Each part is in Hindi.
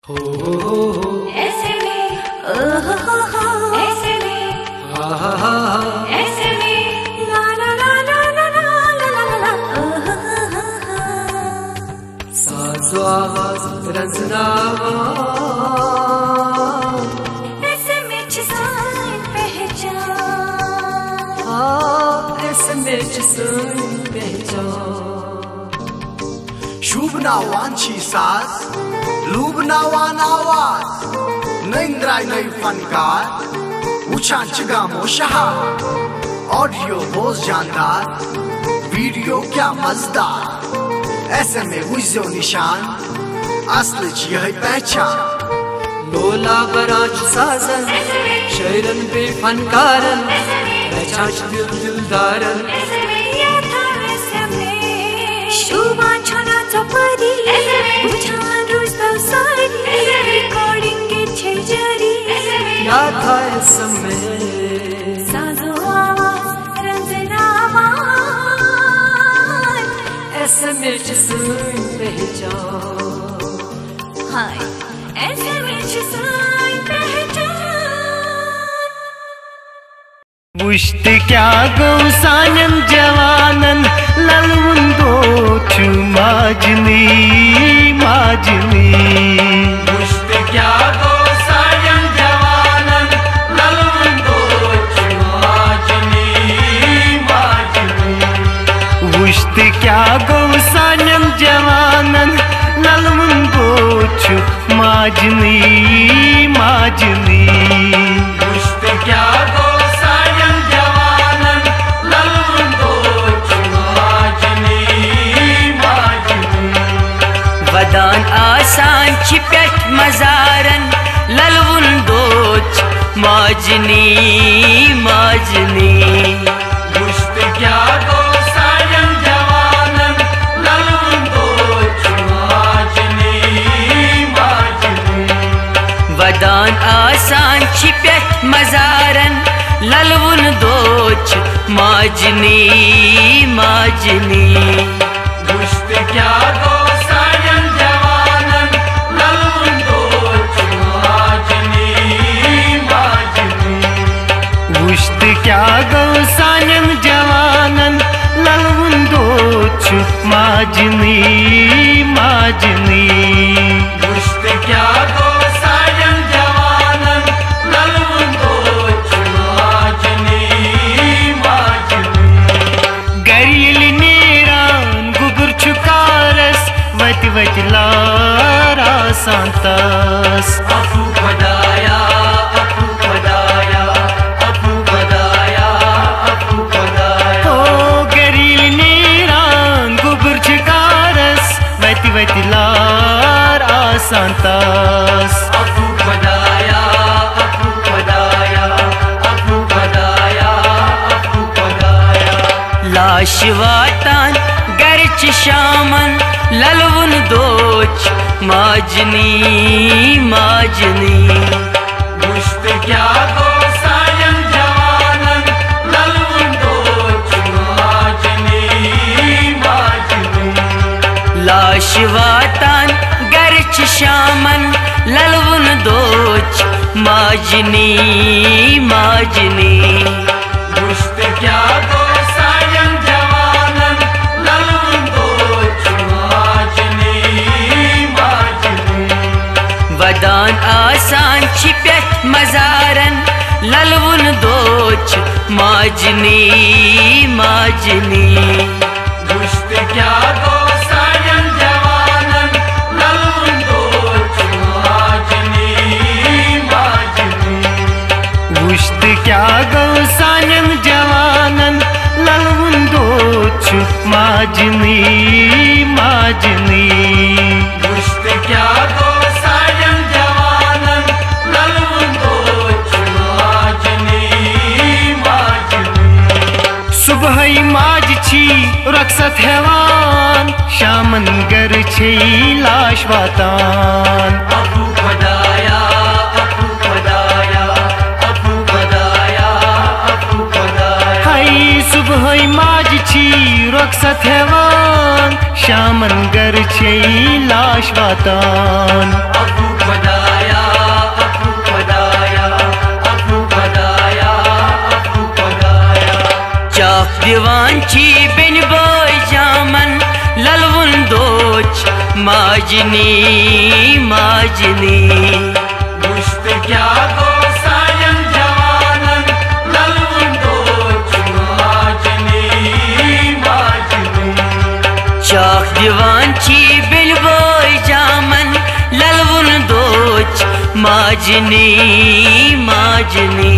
ऐसे में ऐसे में ऐसे में ला ला ला ला ला ला ला ला सासो आवाज रंजनावा ऐसे में जिसान पहचान ऐसे में जिसान पहचान शुभ नावांची सास लूब नावान आवाज नैंद्राय नई फनकार उछान चिगामो शहा ऑडियो बहुत जानदार वीडियो क्या मजेदार ऐसे में हुइजो निशान असली जी है पहचान लोला बराच साजन शैरन पे फनकारन पहचान दिलदारन याद था इस समय साजो आवाज रंजनावा ऐसे में जिसान पहचान हाय ऐसे में जिसान पहचान वुश्त क्या गौसानन जवानन ललवुंदो छु माजनी माजनी वुश्त क्या गौसानन जवानन ललवुंदो छु माजनी माजनी वुश्त क्या गौसानन जवानन ललवुंदो छु माजनी माजनी वुश्त क्या वदान आसान छिपट मजारन ललवुन दोच माजनी माजनी वुश्त क्या गौसानन जवानन ललवुन दोच माजनी माजनी वदान आसान छिपट मजारन ललवुन दोच माजनी माजनी वुश्त क्या क्या गौसानन जवानन ललवुंदो छु माजनी माजनी वुश्त क्या गौसानन जवानन ललवुंदो छु माजनी माजनी गरियल नेरान गुबर छु कारस वति वति लारा सांतास अफू खदाया वतिलार आसांतास अफू खदाया अफू खदाया अफू खदाया अफू खदाया लाश वातान गरच शामन ललवुन दोच माजनी माजनी वुश्त क्या गौसानन जवानन ललवुन दोच माजनी माजनी लाश वातान गरच शामन ललवुन दोच माजनी माजनी वुश्त क्या गौसानन जवानन ललवुन दोच माजनी माजनी वदान आसान छिपट मजारन ललवुन दोच माजनी माजनी वुश्त क्या क्या गौसानन जवानन ललवुंदो छु माजनी माजनी वुश्त क्या गौसानन जवानन ललवुंदो छु माजनी माजनी सुबह माज छी रक्षत हेवान शामन गर छी लाश वातान अफू खदाया सुबह माज छी रक्षत हेवान शामन गर छी लाश वातान दिवान छी बिन बोई जामन ललवन दोच माजनी माजनी मुश्त क्या गो सायन जवानन ललवन दोच माजनी माजनी चाक दिवान छी बिन बोई जामन ललवन दोच माजनी माजनी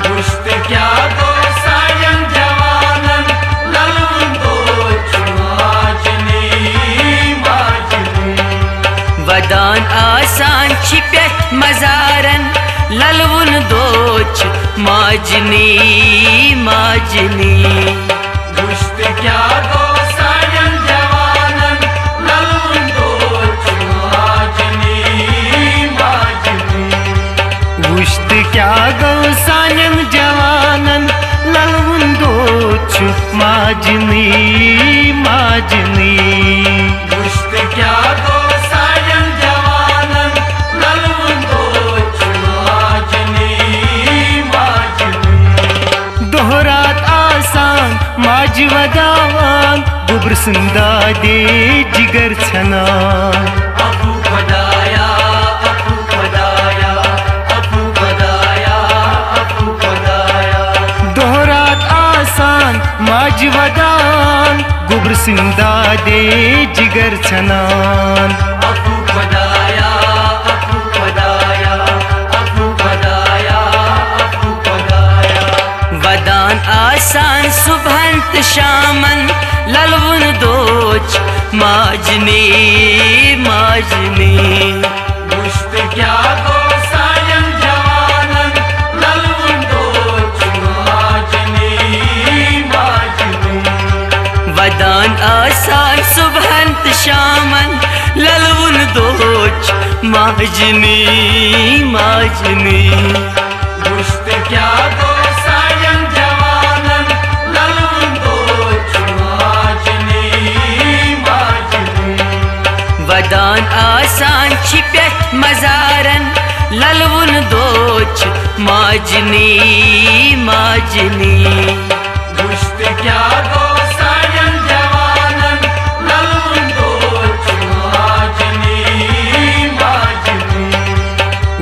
मुश्त क्या गो सायन जवानन ललवन दोच माजनी माजनी वदान आसान छिपत मजारन ललवन दोच माजनी माजनी मुश्त क्या गो सायन जवानन ललवन दोच माजनी माजनी वुश्त क्या गौ सानम जवानन ललवन दोच माजनी माजनी मुश्त क्या गो सायन जवानन ललवन दोच माजनी माजनी दोहरात आसान माज वदावान गुब्र सुंदा दे जिगर छना अबू खुदाया अबू खुदाया अबू खुदाया अबू खुदाया दोहरात आसान माज वदान गुब्र सुंदा दे जिगर छनान अबू खुदाया अबू खुदाया अबू खुदाया अबू खुदाया वदान आसान सुबहंत शामन ललवन दोच माजनी माजनी मुश्त क्या गो सायन जवानन ललवन दोच माजनी माजनी वदान आसान सुबहंत शामन ललवन दोच माजनी माजनी मुश्त क्या गो सायन जवानन ललवन दोच माजनी माजनी वदान आसान छिपत मजारन ललवन दोच माजनी माजनी मुश्त क्या गो सायन जवानन ललवन दोच माजनी माजनी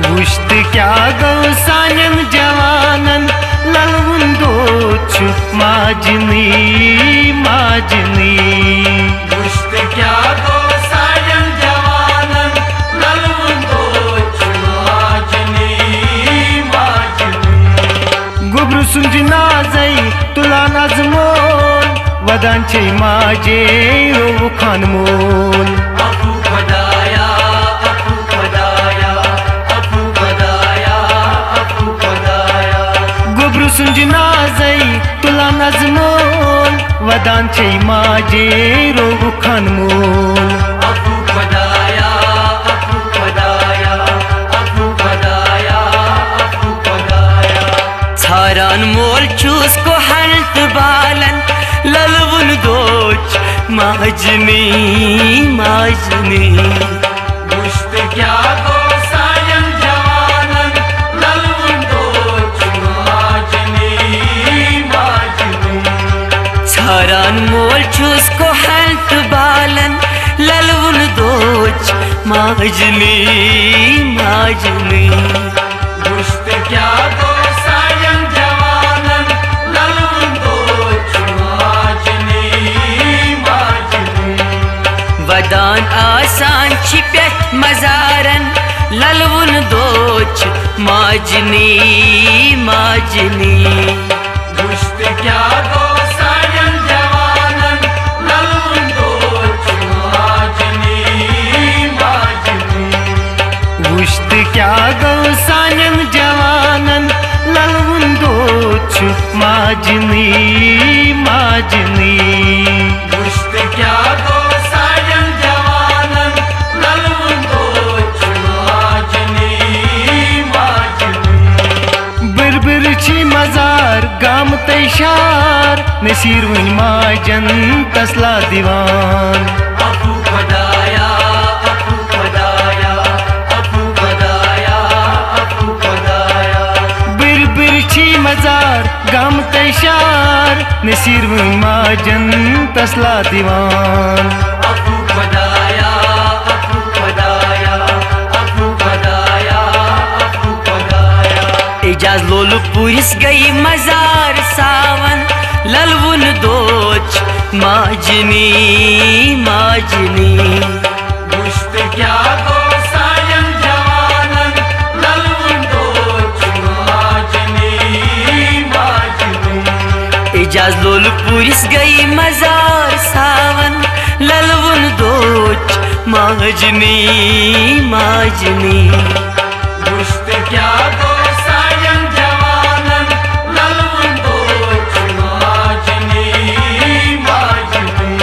वुश्त क्या गौ सानम जवानन ललवन दोच माजनी माजनी मुश्त क्या गो सायन जवानन ललवन दोच माजनी माजनी गुब्र सुंज नाजई तुला नजमोल वदान छे माजे रो खान मोल अबू खुदाया अबू खुदाया अबू खुदाया अबू खुदाया गुब्र सुंज नाजई तुला नजमोल वदान छे माजे रो खान मोल अबू खुदाया अबू खुदाया अबू खुदाया अबू खुदाया छारान मोल चूस को हल्त बालन ललवन दोच माजनी माजनी मुश्त क्या गो सायन जवानन ललवन दोच माजनी माजनी छारान मोल चूस को हल्त बालन ललवन दोच माजनी माजनी मुश्त क्या गो सायन जवानन ललवन दोच माजनी माजनी वदान आसान छिपत मजारन ललवन दोच माजनी माजनी मुश्त क्या गो सायन जवानन ललवन दोच माजनी माजनी वुश्त क्या गौ सानम जवानन ललवन दोच माजनी माजनी मुश्त क्या गो सायन जवानन ललवन दोच माजनी माजनी बिरबिर छी मजार गाम तैशार नसीर वन माजन तसला दीवान अबू खुदाया अबू खुदाया अबू खुदाया अबू खुदाया बिरबिर छी मजार गम तैशार नसीर माजन तसला दीवान अफू खुदाया अफू खुदाया अफू खुदाया अफू खुदाया एजाज लोल पुरिस गई मजार सावन ललवुन दोच माजनी माजनी मुश्त क्या गो सायन जवानन ललवुन दोच माजनी माजनी एजाज लोल पुरिस गई मजार सावन ललवुन दोच माजनी माजनी मुश्त क्या गो सायन जवानन ललवुन दोच माजनी माजनी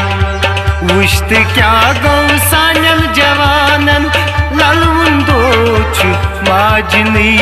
वुश्त क्या गौ सानल जवानन ललवुन दोच माजनी